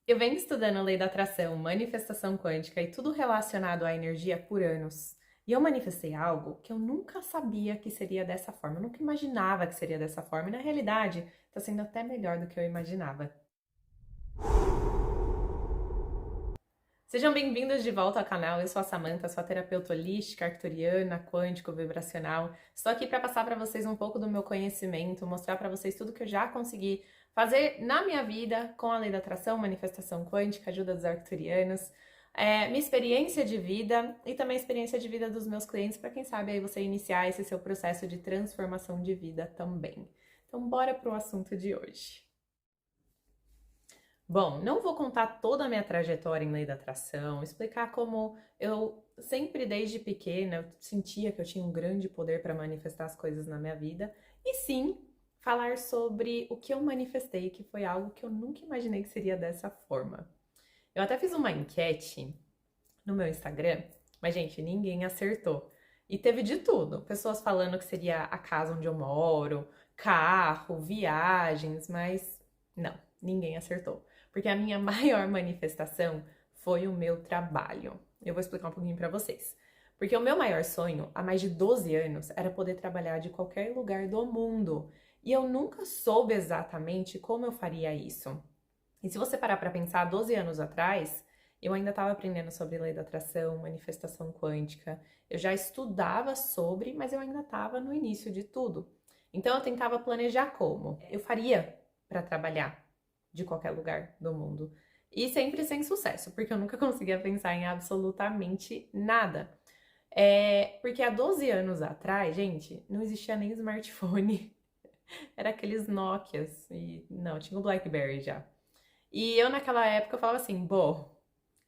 Eu venho estudando lei da atração, manifestação quântica e tudo relacionado à energia por anos. E eu manifestei algo que eu nunca sabia que seria dessa forma, eu nunca imaginava que seria dessa forma, e na realidade está sendo até melhor do que eu imaginava. Sejam bem-vindos de volta ao canal. Eu sou a Samantha, sou a terapeuta holística, arcturiana, quântico, vibracional. Estou aqui para passar para vocês um pouco do meu conhecimento, mostrar para vocês tudo que eu já consegui fazer na minha vida com a lei da atração, manifestação quântica, ajuda dos arcturianos, minha experiência de vida e também a experiência de vida dos meus clientes, para quem sabe aí você iniciar esse seu processo de transformação de vida também. Então, bora para o assunto de hoje. Bom, não vou contar toda a minha trajetória em lei da atração, explicar como eu sempre desde pequena eu sentia que eu tinha um grande poder para manifestar as coisas na minha vida, e sim falar sobre o que eu manifestei, que foi algo que eu nunca imaginei que seria dessa forma. Eu até fiz uma enquete no meu Instagram, mas gente, ninguém acertou. E teve de tudo, pessoas falando que seria a casa onde eu moro, carro, viagens, mas não, ninguém acertou. Porque a minha maior manifestação foi o meu trabalho. Eu vou explicar um pouquinho pra vocês. Porque o meu maior sonho, há mais de 12 anos, era poder trabalhar de qualquer lugar do mundo. E eu nunca soube exatamente como eu faria isso. E se você parar pra pensar, 12 anos atrás, eu ainda estava aprendendo sobre lei da atração, manifestação quântica. Eu já estudava sobre, mas eu ainda estava no início de tudo. Então eu tentava planejar como eu faria para trabalhar de qualquer lugar do mundo. E sempre sem sucesso, porque eu nunca conseguia pensar em absolutamente nada. Porque há 12 anos atrás, gente, não existia nem smartphone. Era aqueles Nokias. E não, tinha o BlackBerry já. E eu naquela época eu falava assim, bom,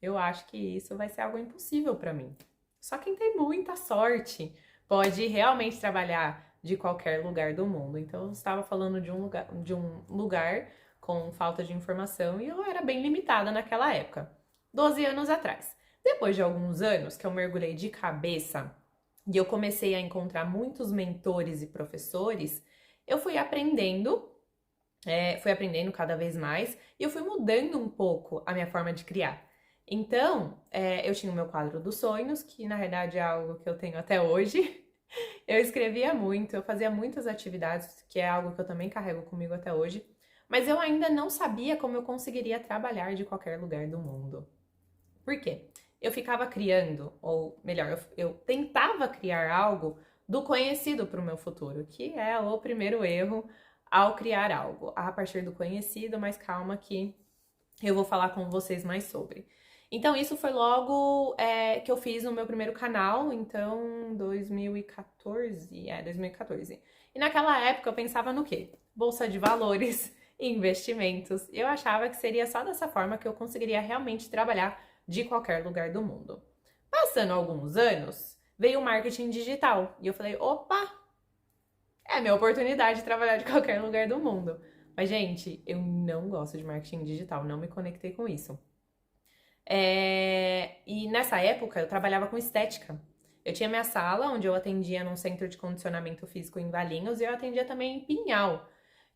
eu acho que isso vai ser algo impossível para mim. Só quem tem muita sorte pode realmente trabalhar de qualquer lugar do mundo. Então eu estava falando de um lugar com falta de informação e eu era bem limitada naquela época, 12 anos atrás. Depois de alguns anos que eu mergulhei de cabeça e eu comecei a encontrar muitos mentores e professores, eu fui aprendendo cada vez mais e eu fui mudando um pouco a minha forma de criar. Então, eu tinha o meu quadro dos sonhos, que na verdade é algo que eu tenho até hoje. Eu escrevia muito, eu fazia muitas atividades, que é algo que eu também carrego comigo até hoje, mas eu ainda não sabia como eu conseguiria trabalhar de qualquer lugar do mundo. Por quê? Eu ficava criando, ou melhor, eu tentava criar algo do conhecido para o meu futuro, que é o primeiro erro ao criar algo. A partir do conhecido, mas calma que eu vou falar com vocês mais sobre. Então, isso foi logo que eu fiz no meu primeiro canal, então 2014. E naquela época eu pensava no quê? Bolsa de valores, investimentos. Eu achava que seria só dessa forma que eu conseguiria realmente trabalhar de qualquer lugar do mundo. Passando alguns anos, veio o marketing digital e eu falei, opa, é minha oportunidade de trabalhar de qualquer lugar do mundo. Mas, gente, eu não gosto de marketing digital, não me conectei com isso. E nessa época eu trabalhava com estética. Eu tinha minha sala, onde eu atendia num centro de condicionamento físico em Valinhos, e eu atendia também em Pinhal.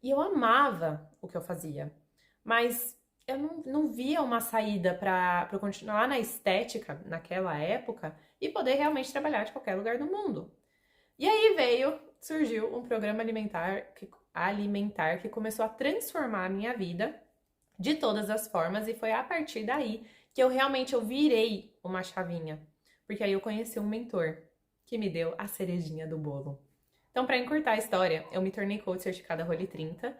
E eu amava o que eu fazia. Mas eu não via uma saída para eu continuar na estética naquela época e poder realmente trabalhar de qualquer lugar do mundo. E aí surgiu um programa alimentar que começou a transformar a minha vida de todas as formas, e foi a partir daí que eu virei uma chavinha, porque aí eu conheci um mentor que me deu a cerejinha do bolo. Então, para encurtar a história, eu me tornei coach certificada Role 30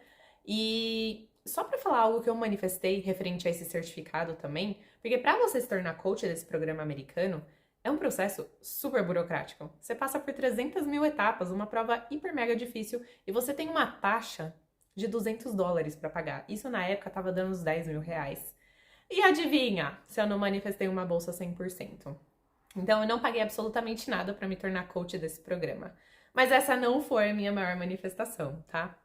e só para falar algo que eu manifestei referente a esse certificado também, porque para você se tornar coach desse programa americano, é um processo super burocrático. Você passa por 300 mil etapas, uma prova hiper mega difícil, e você tem uma taxa de US$ 200 para pagar. Isso na época tava dando uns R$ 10.000. E adivinha se eu não manifestei uma bolsa 100%? Então eu não paguei absolutamente nada para me tornar coach desse programa. Mas essa não foi a minha maior manifestação, tá?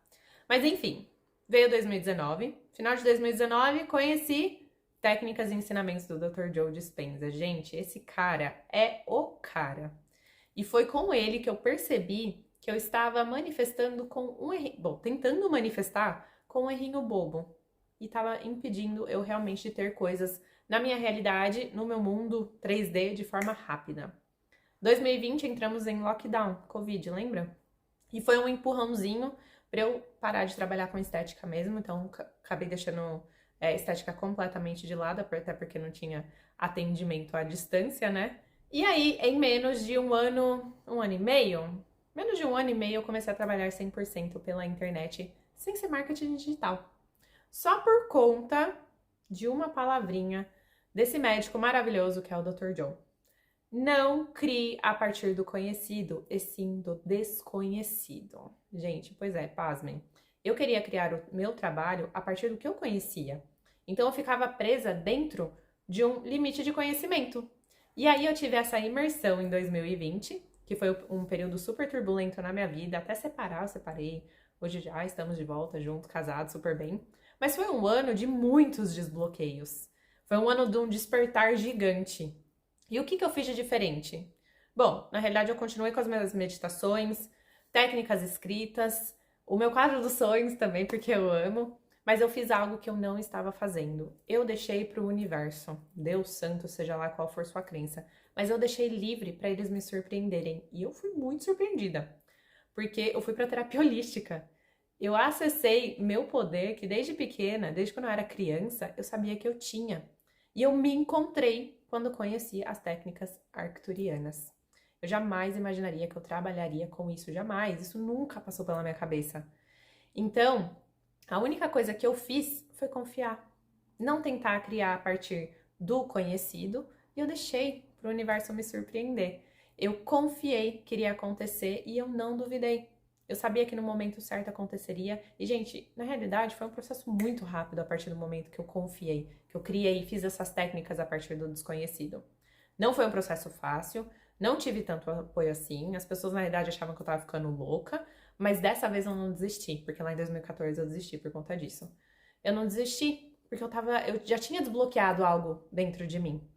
Mas enfim, veio 2019. Final de 2019, conheci técnicas e ensinamentos do Dr. Joe Dispenza. Gente, esse cara é o cara. E foi com ele que eu percebi que eu estava manifestando com um errinho, bom, tentando manifestar com um errinho bobo. e estava impedindo eu realmente ter coisas na minha realidade, no meu mundo 3D de forma rápida. 2020 entramos em lockdown, Covid, lembra? E foi um empurrãozinho para eu parar de trabalhar com estética mesmo, então acabei deixando estética completamente de lado, até porque não tinha atendimento à distância, né? E aí, em menos de um ano e meio, menos de um ano e meio eu comecei a trabalhar 100% pela internet, sem ser marketing digital. Só por conta de uma palavrinha desse médico maravilhoso que é o Dr. Joe. Não crie a partir do conhecido, e sim do desconhecido. Gente, pois é, pasmem. Eu queria criar o meu trabalho a partir do que eu conhecia. Então eu ficava presa dentro de um limite de conhecimento. E aí eu tive essa imersão em 2020, que foi um período super turbulento na minha vida. Até separar, eu separei. Hoje já estamos de volta, juntos, casados, super bem. Mas foi um ano de muitos desbloqueios. Foi um ano de um despertar gigante. E o que eu fiz de diferente? Bom, na realidade eu continuei com as minhas meditações, técnicas escritas, o meu quadro dos sonhos também, porque eu amo, mas eu fiz algo que eu não estava fazendo. Eu deixei para o universo, Deus santo, seja lá qual for sua crença, mas eu deixei livre para eles me surpreenderem. E eu fui muito surpreendida, porque eu fui para terapia holística. Eu acessei meu poder que desde pequena, desde quando eu era criança, eu sabia que eu tinha. E eu me encontrei quando conheci as técnicas arcturianas. Eu jamais imaginaria que eu trabalharia com isso, jamais. Isso nunca passou pela minha cabeça. Então, a única coisa que eu fiz foi confiar. Não tentar criar a partir do conhecido e eu deixei para o universo me surpreender. Eu confiei que iria acontecer e eu não duvidei. Eu sabia que no momento certo aconteceria. E, gente, na realidade foi um processo muito rápido a partir do momento que eu confiei, que eu criei e fiz essas técnicas a partir do desconhecido. Não foi um processo fácil, não tive tanto apoio assim. As pessoas, na realidade, achavam que eu tava ficando louca, mas dessa vez eu não desisti, porque lá em 2014 eu desisti por conta disso. Eu não desisti porque eu já tinha desbloqueado algo dentro de mim.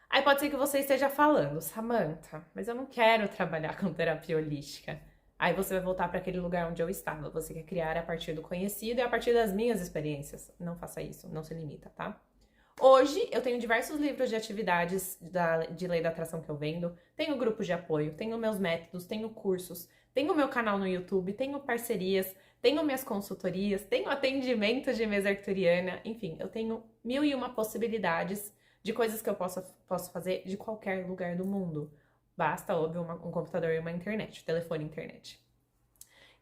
Aí pode ser que você esteja falando, Samantha, mas eu não quero trabalhar com terapia holística. Aí você vai voltar para aquele lugar onde eu estava. Você quer criar a partir do conhecido e a partir das minhas experiências. Não faça isso, não se limita, tá? Hoje eu tenho diversos livros de atividades de lei da atração que eu vendo, tenho grupos de apoio, tenho meus métodos, tenho cursos, tenho meu canal no YouTube, tenho parcerias, tenho minhas consultorias, tenho atendimento de mesa arcturiana, enfim, eu tenho 1001 possibilidades de coisas que eu posso fazer de qualquer lugar do mundo. Basta, óbvio, um computador e uma internet, telefone e internet.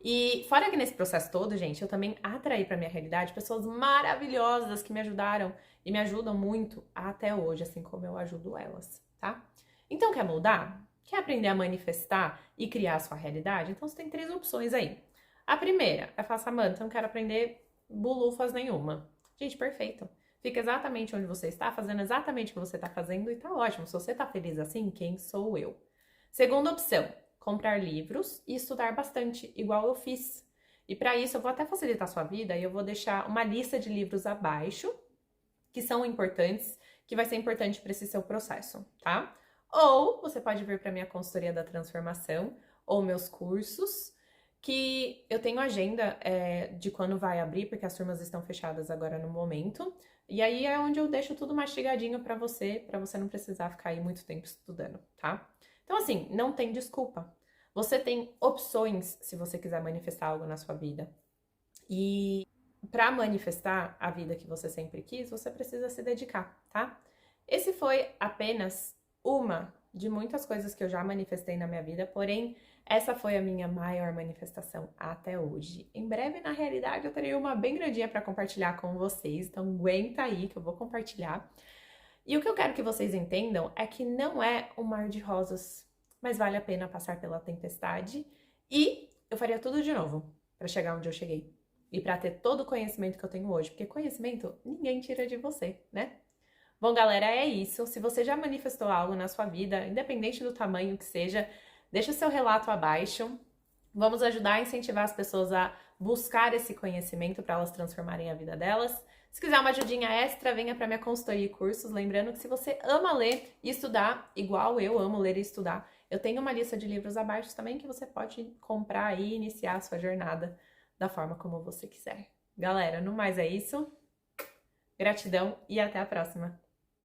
E fora que nesse processo todo, gente, eu também atraí para minha realidade pessoas maravilhosas que me ajudaram e me ajudam muito até hoje, assim como eu ajudo elas, tá? Então, quer mudar? Quer aprender a manifestar e criar a sua realidade? Então, você tem 3 opções aí. A primeira é falar, Samantha, eu não quero aprender bulufas nenhuma. Gente, perfeito. Fica exatamente onde você está, fazendo exatamente o que você está fazendo e tá ótimo. Se você tá feliz assim, quem sou eu? Segunda opção, comprar livros e estudar bastante, igual eu fiz. E para isso eu vou até facilitar a sua vida e eu vou deixar uma lista de livros abaixo que são importantes, que vai ser importante para esse seu processo, tá? Ou você pode vir para minha consultoria da transformação ou meus cursos, que eu tenho agenda de quando vai abrir, porque as turmas estão fechadas agora no momento. E aí é onde eu deixo tudo mastigadinho para você não precisar ficar aí muito tempo estudando, tá? Então, assim, não tem desculpa. Você tem opções se você quiser manifestar algo na sua vida. E para manifestar a vida que você sempre quis, você precisa se dedicar, tá? Esse foi apenas uma de muitas coisas que eu já manifestei na minha vida, porém, essa foi a minha maior manifestação até hoje. Em breve, na realidade, eu terei uma bem grandinha para compartilhar com vocês, então aguenta aí que eu vou compartilhar. E o que eu quero que vocês entendam é que não é um mar de rosas, mas vale a pena passar pela tempestade e eu faria tudo de novo para chegar onde eu cheguei e para ter todo o conhecimento que eu tenho hoje, porque conhecimento ninguém tira de você, né? Bom, galera, é isso. Se você já manifestou algo na sua vida, independente do tamanho que seja, deixa o seu relato abaixo. Vamos ajudar a incentivar as pessoas a buscar esse conhecimento para elas transformarem a vida delas. Se quiser uma ajudinha extra, venha para minha consultoria e cursos. Lembrando que se você ama ler e estudar, igual eu amo ler e estudar, eu tenho uma lista de livros abaixo também que você pode comprar e iniciar a sua jornada da forma como você quiser. Galera, no mais é isso. Gratidão e até a próxima!